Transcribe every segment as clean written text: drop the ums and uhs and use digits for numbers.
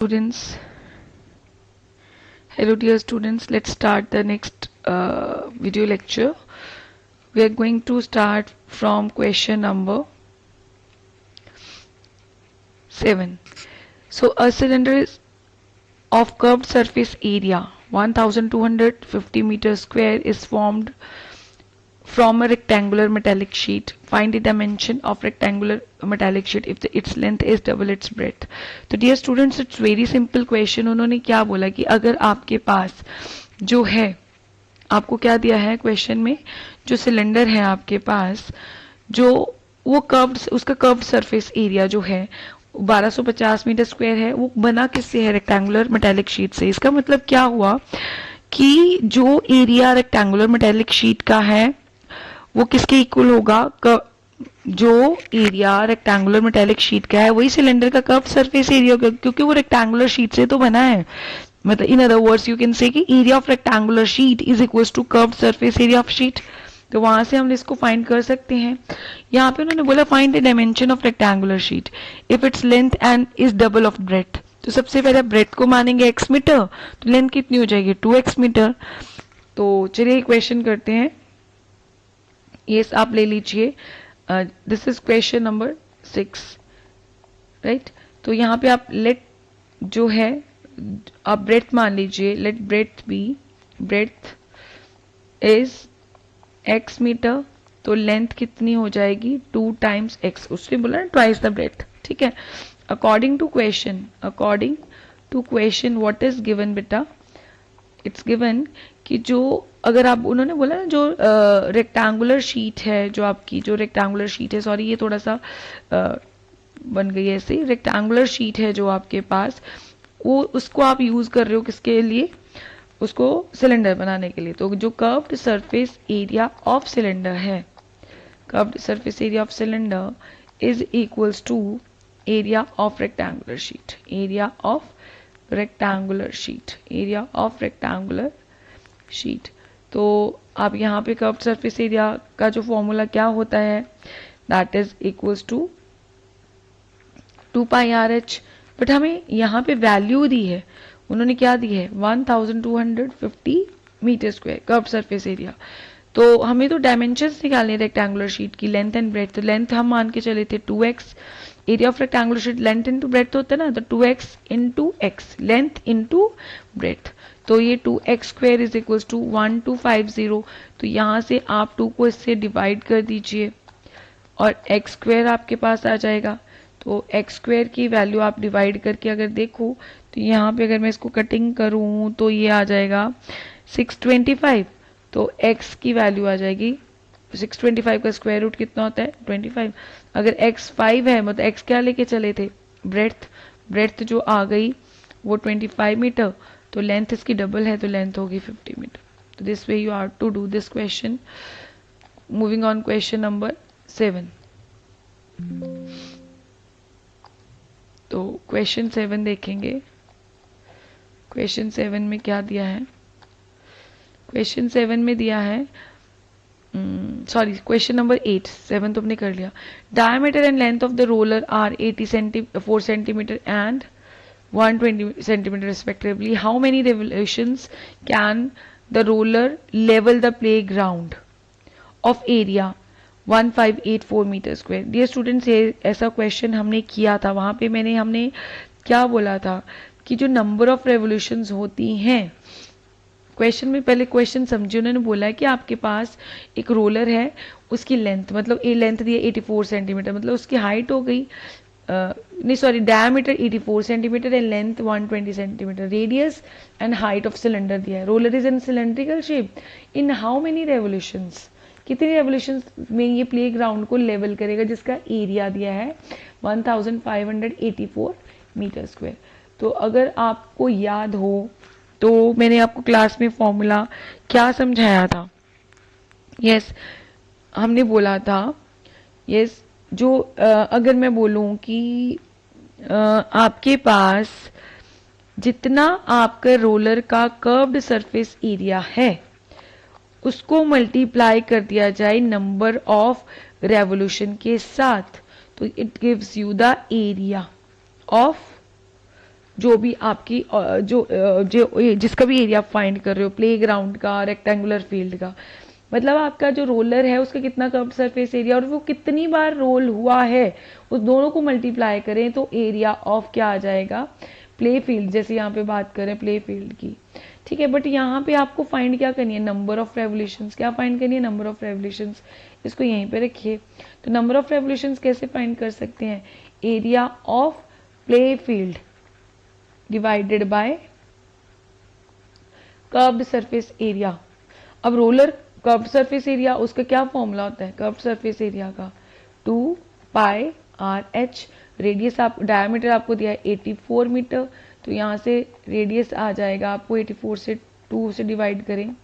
Students, hello dear students, let's start the next video lecture. We are going to start from question number 7. So a cylinder is of curved surface area 1250 meters square is formed from a rectangular metallic sheet. Find the dimension of rectangular metallic sheet if its length is double its breadth. तो dear students, it's very simple question. उन्होंने क्या बोला कि अगर आपके पास जो है, आपको क्या दिया है क्वेश्चन में, जो सिलेंडर है आपके पास, जो वो कर्व्ड, उसका कर्व्ड सरफेस एरिया जो है 1250 मीटर स्क्वायर है, वो बना किससे है? रेक्टेंगुलर मेटेलिक शीट से. इसका मतलब क्या हुआ कि जो एरिया रेक्टेंगुलर मेटेलिक शीट का है वो किसके इक्वल होगा? जो एरिया रेक्टेंगुलर मेटेलिक शीट का है वही सिलेंडर का कर्व सरफेस एरिया होगा, क्योंकि वो रेक्टेंगुलर शीट से तो बना है. मतलब in other words you can say कि area of rectangular sheet is equal to curve surface area of sheet. तो वहां से हम इसको फाइंड कर सकते हैं. यहाँ पे उन्होंने बोला find the dimension of rectangular sheet if its length and is double of breadth. तो सबसे पहले ब्रेथ को मानेंगे x मीटर, तो लेंथ कितनी हो जाएगी? 2x metre. तो चलिए क्वेश्चन करते हैं. ये आप ले लीजिए. This is question number 6, right. तो यहाँ पे आप लेट जो है आप ब्रेथ मान लीजिए. Let breadth be, breadth is x metre, तो लेंथ कितनी हो जाएगी? 2 टाइम्स x. उसने बोला ना ट्वाइस द ब्रेथ, ठीक है. According to question what is given बेटा? इट्स गिवन कि जो अगर आप, उन्होंने बोला ना जो रेक्टेंगुलर शीट है, जो आपकी जो रेक्टेंगुलर शीट है, सॉरी ये थोड़ा सा बन गई है ऐसे. रेक्टेंगुलर शीट है जो आपके पास, वो उसको आप यूज कर रहे हो किसके लिए? उसको सिलेंडर बनाने के लिए. तो जो curved surface area of cylinder है, curved surface area of cylinder is equals to area of rectangular sheet. Area of rectangular sheet, area of rectangular sheet. तो आप यहाँ पे कर्व्ड सरफेस एरिया का जो फॉर्मूला क्या होता है? That is equals to 2 pi r h. But हमें यहाँ पे वैल्यू दी है, उन्होंने क्या दी है? 1250 metre square curved surface area. तो हमें तो डायमेंशंस निकालने रेक्टेंगुलर शीट की, लेंथ एंड ब्रेथ. तो लेंथ हम मान के चले थे 2x. Area of rectangular sheet length into breadth होता है ना, तो 2x into x, length into breadth. तो ये 2x square is equal to 1250. तो यहाँ से आप 2 को इससे डिवाइड कर दीजिए और x स्क्वायर आपके पास आ जाएगा. तो x स्क्वायर की वैल्यू आप डिवाइड करके अगर देखो तो यहाँ पे अगर मैं इसको कटिंग करूँ तो ये आ जाएगा 625. तो x की वैल्यू आ जाएगी 625 का स्क्वायर रूट कितना होता है? 25. अगर x 5 है, मतलब x क्या लेके चले थे? ब्रेथ. ब्रेथ जो आ गई वो 25 मीटर. तो लेंथ इसकी डबल है, तो लेंथ होगी 50 मीटर. तो this way you have to do this question. Moving on question number 7. तो क्वेश्चन 7 देखेंगे. क्वेश्चन 7 में क्या दिया है? क्वेश्चन 7 में दिया है, सॉरी क्वेश्चन नंबर 8. 7 तो हमने कर लिया. Diameter and length of the roller are 4 centimetre and 120 centimeter respectively. How many revolutions can the roller level the playground of area 1584 meter square? Dear students, ये ऐसा क्वेश्चन हमने किया था. वहां पे हमने क्या बोला था कि जो नंबर ऑफ रेवोल्यूशंस होती हैं, क्वेश्चन में पहले क्वेश्चन समझिए. उन्होंने बोला है कि आपके पास एक रोलर है, उसकी लेंथ, मतलब ए लेंथ दी है 84 सेंटीमीटर, मतलब उसकी हाइट हो गई नहीं sorry diameter 84 centimetre and length 120 centimetre. Radius and height of cylinder दिया है. Roller is in cylindrical shape. In how many revolutions, कितनी रेवोल्यूशंस में ये प्ले ग्राउंड को लेवल करेगा, जिसका एरिया दिया है 1584 मीटर स्क्वायर. तो अगर आपको याद हो तो मैंने आपको क्लास में फॉर्मूला क्या समझाया था? यस, हमने बोला था, यस, जो अगर मैं बोलूं कि आपके पास जितना आपका रोलर का कर्व्ड सरफेस एरिया है उसको मल्टीप्लाई कर दिया जाए नंबर ऑफ रेवोल्यूशन के साथ, तो it gives you the area of जो भी आपकी जो जिसका भी एरिया आप फाइंड कर रहे हो, प्ले ग्राउंड का, रेक्टेंगुलर फील्ड का, मतलब आपका जो रोलर है उसका कितना कर्व्ड सरफेस एरिया और वो कितनी बार रोल हुआ है, उस दोनों को मल्टीप्लाई करें तो एरिया ऑफ क्या आ जाएगा, प्ले फील्ड। जैसे यहाँ पे बात करें प्ले फील्ड की, ठीक है। बट यहाँ पे आपको फाइंड क्या करनी है, नंबर ऑफ रेवोल्यूशंस। क्या फाइंड करनी है, नंबर ऑफ रेवोल्यूशंस। इसको यहीं पे रखिए। तो नंबर ऑफ रेवोल्यूशंस कैसे फाइंड कर सकते हैं, area of play field divided by curved surface area. अब रोलर कर्व्ड सरफेस एरिया, उसका क्या फॉर्मूला होता है कर्व्ड सरफेस एरिया का, 2 पाई आर एच। रेडियस आप, डायमीटर आपको दिया है 84 मीटर, तो यहाँ से रेडियस आ जाएगा आपको 84 से 2 से डिवाइड करें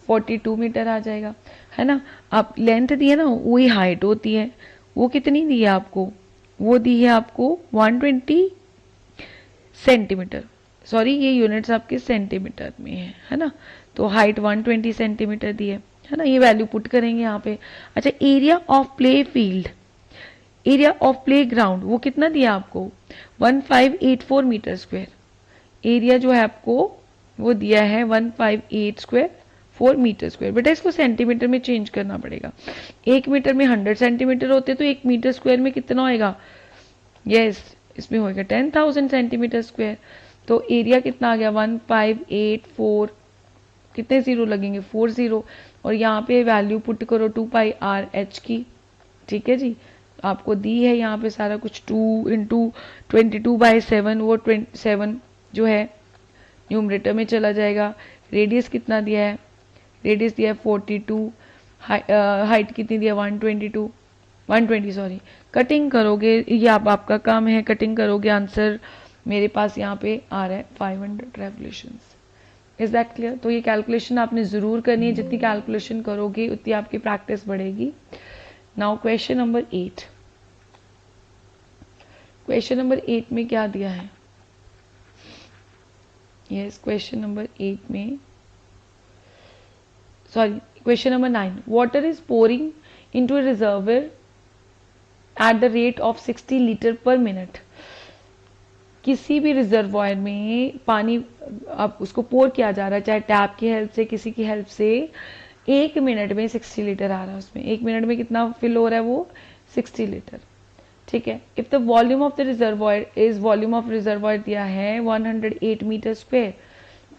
42 मीटर आ जाएगा, है ना। आप लेंथ दी है ना, वही हाइट होती है। वो कितनी दी है आपको, वो दी है आपको 120 सेंटीमीटर। सॉरी, ये यूनिट्स आपके सेंटीमीटर में है ना। तो हाइट 120 सेंटीमीटर दी है ना। ये वैल्यू पुट करेंगे यहाँ पे। अच्छा, area of play field, area of play ground, वो कितना दिया आपको 1584 मीटर स्क्वायर। एरिया जो है आपको वो दिया है 1584 मीटर स्क्वायर। बेटा इसको सेंटीमीटर में चेंज करना पड़ेगा। 1 मीटर में 100 सेंटीमीटर होते तो 1 मीटर स्क्वायर में कितना होएगा, यस इसमें होएगा 10,000 सेंटीमीटर स्क्वायर। तो एरिया कितना आ गया 1584, कितने जीरो लगेंगे 40, और यहाँ पे वैल्यू पुट करो 2 पाई आर एच की, ठीक है जी। आपको दी है यहाँ पे सारा कुछ 2 इंटू 22/7, वो 27 जो है न्यूमरेटर में चला जाएगा। रेडियस कितना दिया है, रेडियस दिया है 42, हाइट कितनी दिया 120 सॉरी। कटिंग करोगे, ये आपका काम है, कटिंग करोगे, आंसर मेरे पास यहाँ पे आ रहा है 500 रेवोल्यूशंस। Is that clear. तो ये कैलकुलेशन आपने ज़रूर करनी है, जितनी कैलकुलेशन करोगे उतनी आपकी प्रैक्टिस बढ़ेगी। Now question number 8। Question number 8 में क्या दिया है, यस क्वेश्चन नंबर 8 में, sorry question number 9, water is pouring into a reservoir at the rate of 60 litre पर मिनट। किसी भी रिजर्वॉयर में पानी अब उसको पोर किया जा रहा है, चाहे टैप की हेल्प से, किसी की हेल्प से, 1 मिनट में 60 लीटर आ रहा है। उसमें 1 मिनट में कितना फिल हो रहा है, वो 60 लीटर, ठीक है। If the volume of the reservoir is, volume of reservoir दिया है 108 metre square,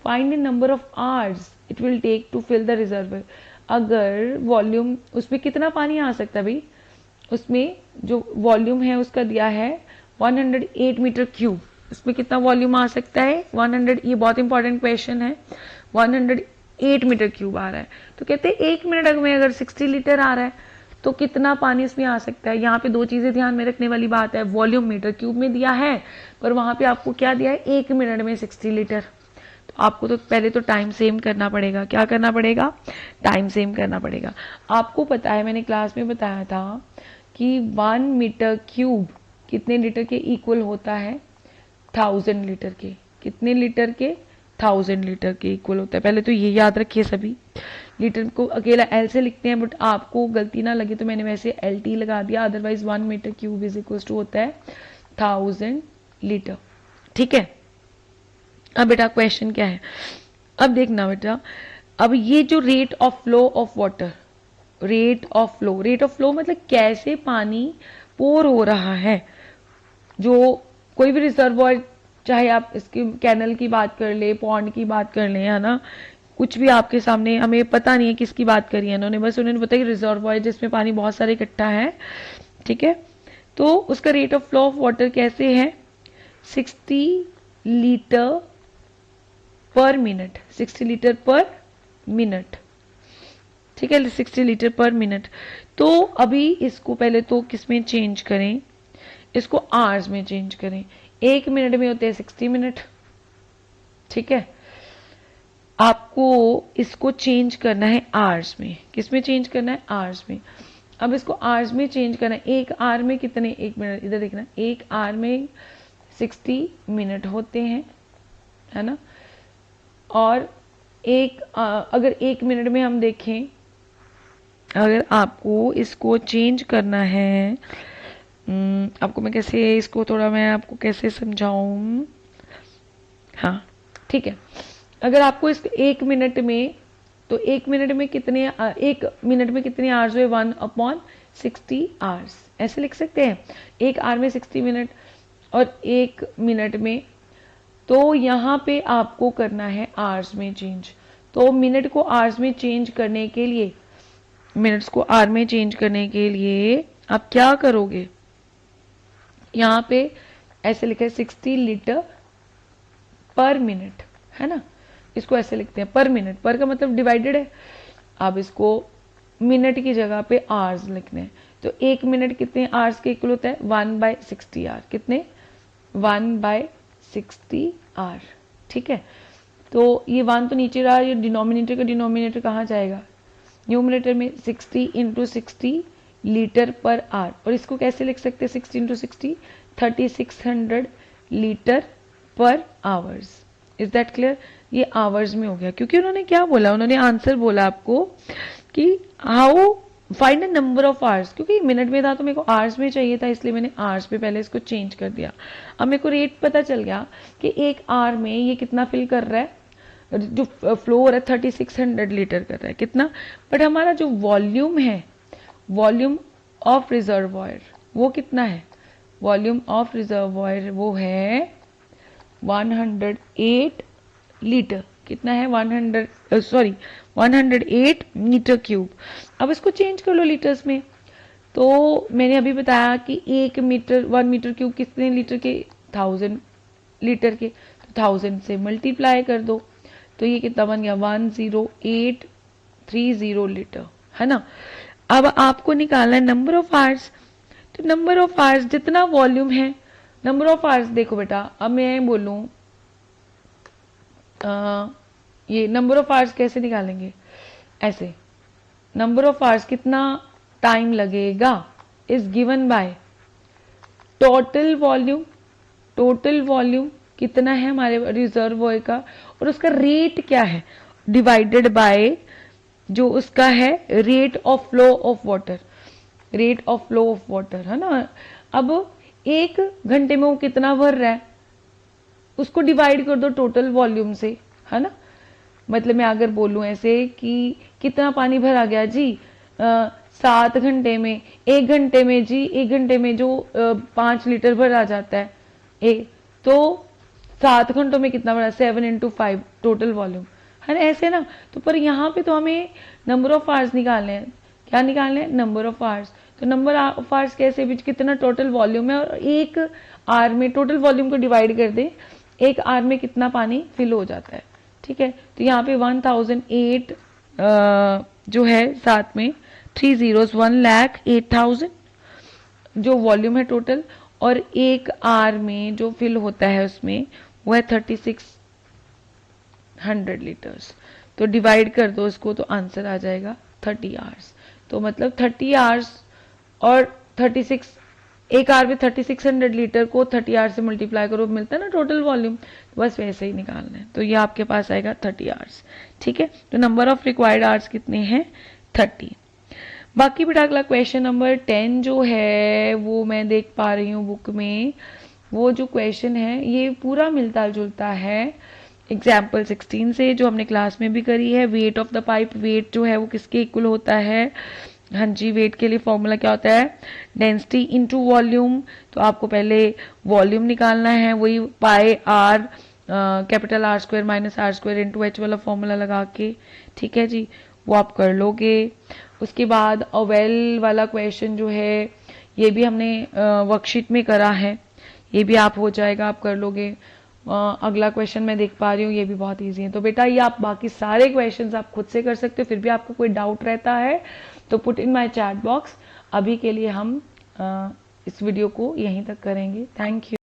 find the number of hours it will take to fill the reservoir. अगर वॉल्यूम, उसमें कितना पानी आ सकता है भाई, उसमें जो वॉल्यूम है उसका दिया है 108 मीटर क्यूब, उसमें कितना वॉल्यूम आ सकता है 100, ये बहुत इंपॉर्टेंट क्वेश्चन है, 108 मीटर क्यूब आ रहा है। तो कहते हैं 1 मिनट में अगर 60 लीटर आ रहा है तो कितना पानी इसमें आ सकता है। यहाँ पे 2 चीजें ध्यान में रखने वाली बात है, वॉल्यूम मीटर क्यूब में दिया है, पर वहां पे आपको क्या दिया है 1 मिनट में 60 लीटर। तो आपको तो पहले तो टाइम सेव करना पड़ेगा। क्या करना पड़ेगा, टाइम सेव करना पड़ेगा। आपको पता है, मैंने क्लास में बताया था कि 1 मीटर क्यूब कितने लीटर के इक्वल होता है, 1000 लीटर के। कितने लीटर के, 1000 लीटर के इक्वल होता है। पहले तो ये याद रखिए सभी, लीटर को अकेला एल से लिखते हैं, बट आपको गलती ना लगे तो मैंने वैसे एल टी लगा दिया, otherwise 1 metre cube is equal to होता है 1000 लीटर, ठीक है। अब बेटा क्वेश्चन क्या है, अब देखना बेटा, अब ये जो rate of flow of water, rate of flow मतलब कैसे पानी पोर हो रहा है। जो कोई भी रिजर्वॉयर, चाहे आप इसकी कैनल की बात कर ले, पॉन्ड की बात कर ले, है ना, कुछ भी आपके सामने, हमें पता नहीं है किसकी बात करी है इन्होंने, बस उन्होंने बताया कि रिजर्वॉयर जिसमें पानी बहुत सारे इकट्ठा है, ठीक है। तो उसका rate of flow of water कैसे है, 60 लीटर पर मिनट, 60 लीटर पर मिनट, ठीक है, 60 लीटर पर मिनट। तो अभी इसको पहले तो किस में चेंज करें, इसको आवर्स में चेंज करें। 1 मिनट में होते हैं 60 मिनट, ठीक है। आपको इसको चेंज करना है आवर्स में। किस में चेंज करना है, आवर्स में। अब इसको आवर्स में चेंज करना है। 1 आवर में कितने, 1 मिनट, इधर देखना, 1 आवर में 60 मिनट होते हैं, है ना। और अगर 1 मिनट में हम देखें, अगर आपको इसको चेंज करना है, आपको मैं कैसे, इसको थोड़ा मैं आपको कैसे समझाऊं, हाँ ठीक है। अगर आपको इस 1 मिनट में, तो 1 मिनट में कितने 1 मिनट में कितने आवर्स हुए, 1/60 आवर्स, ऐसे लिख सकते हैं। 1 आवर में 60 मिनट और 1 मिनट में, तो यहाँ पे आपको करना है आवर्स में चेंज। तो मिनट को आवर्स में चेंज करने के लिए, मिनट्स को आवर में चेंज करने के लिए आप क्या करोगे, यहाँ पे ऐसे लिखा है 60 लीटर पर मिनट, है ना, इसको ऐसे लिखते हैं पर मिनट, पर का मतलब डिवाइडेड है, आप इसको मिनट की जगह पे आवर्स लिखने हैं। तो 1 मिनट कितने आवर्स के इक्वल होता है, 1/60 आवर, कितने 1/60 आवर, ठीक है। तो ये 1 तो नीचे रहा, ये डिनोमिनेटर का डिनोमिनेटर कहाँ जाएगा, न्यूमरेटर में, 60 × 60 लीटर पर आवर, और इसको कैसे लिख सकते हैं 60 × 60, 3600 लीटर पर आवर्स। इज दैट क्लियर, ये आवर्स में हो गया, क्योंकि उन्होंने क्या बोला, उन्होंने आंसर बोला आपको कि how find the number of hours, क्योंकि मिनट में था तो मेरे को आवर्स में चाहिए था, इसलिए मैंने आवर्स पे पहले इसको चेंज कर दिया। अब मेरे को रेट पता चल गया कि 1 आवर में ये कितना फिल कर रहा है, जो फ्लो हो रहा है 3600 लीटर कर रहा है, कितना, बट हमारा जो वॉल्यूम है, वॉल्यूम ऑफ रिजर्वॉयर वो कितना है, वॉल्यूम ऑफ रिजर्वॉयर वो है 108 लीटर, कितना है 108 मीटर क्यूब। अब इसको चेंज कर लो लीटर्स में। तो मैंने अभी बताया कि 1 मीटर क्यूब कितने लीटर के, 1000 लीटर के, तो 1000 से मल्टीप्लाई कर दो, तो ये कितना बन गया 10830 लीटर, है ना। अब आपको निकालना है नंबर ऑफ आवर्स। तो नंबर ऑफ आवर्स जितना वॉल्यूम है, नंबर ऑफ आवर्स देखो बेटा, अब मैं बोलूं ये नंबर ऑफ आवर्स कैसे निकालेंगे, ऐसे, नंबर ऑफ आवर्स कितना टाइम लगेगा is given by total volume, total volume कितना है हमारे रिजर्वॉयर का, और उसका रेट क्या है, डिवाइडेड बाय जो उसका है rate of flow of water, rate of flow of water, है ना। अब 1 घंटे में वो कितना भर रहा है, उसको डिवाइड कर दो टोटल वॉल्यूम से, है ना। मतलब मैं अगर बोलूं ऐसे कि कितना पानी भरा गया जी, 7 घंटे में, 1 घंटे में जी, 1 घंटे में जो 5 लीटर भरा जाता है, तो 7 घंटों में कितना भरा, 7 × 5 टोटल वॉल्यूम, है ना, ऐसे ना। तो पर यहाँ पे तो हमें नंबर ऑफ आवर्स निकालने हैं, क्या निकालने हैं, नंबर ऑफ आवर्स। तो नंबर ऑफ आवर्स कैसे, बीच कितना टोटल वॉल्यूम है, और 1 आवर में टोटल वॉल्यूम को डिवाइड कर दे, 1 आवर में कितना पानी फिल हो जाता है, ठीक है। तो यहाँ पे 1008 जो है साथ में 3 zeros 1,08,000 जो वॉल्यूम है टोटल, और 1 आवर में जो फिल होता है उसमें वो है 3600 लीटर्स। तो डिवाइड कर दो इसको, तो आंसर आ जाएगा 30 आवर्स। तो मतलब 30 आवर्स और 36, 1 आवर में 3600 लीटर को 30 आवर से मल्टीप्लाई करो, मिलता है ना टोटल वॉल्यूम, बस वैसे ही निकालना है। तो ये आपके पास आएगा 30 आवर्स, ठीक है। तो नंबर ऑफ रिक्वायर्ड आवर्स कितने हैं, 30। बाकी बेटा अगला क्वेश्चन नंबर 10 जो है वो मैं देख पा रही हूँ बुक में, वो जो क्वेश्चन है ये पूरा मिलता जुलता है एग्जाम्पल 16 से, जो हमने क्लास में भी करी है। Weight of the pipe, weight जो है वो किसके इक्वल होता है, हाँ जी, वेट के लिए फॉर्मूला क्या होता है, डेंसिटी इनटू वॉल्यूम। तो आपको पहले वॉल्यूम निकालना है, वही pi r capital R² - R² into H वाला फॉर्मूला लगा के, ठीक है जी, वो आप कर लोगे। उसके बाद अवेल वाला क्वेश्चन जो है ये भी हमने वर्कशीट में करा है, ये भी आप हो जाएगा, आप कर लोगे। अगला क्वेश्चन मैं देख पा रही हूँ, ये भी बहुत इजी है। तो बेटा ये आप बाकी सारे क्वेश्चंस आप खुद से कर सकते हो, फिर भी आपको कोई डाउट रहता है तो put in my chat box. अभी के लिए हम इस वीडियो को यहीं तक करेंगे। Thank you.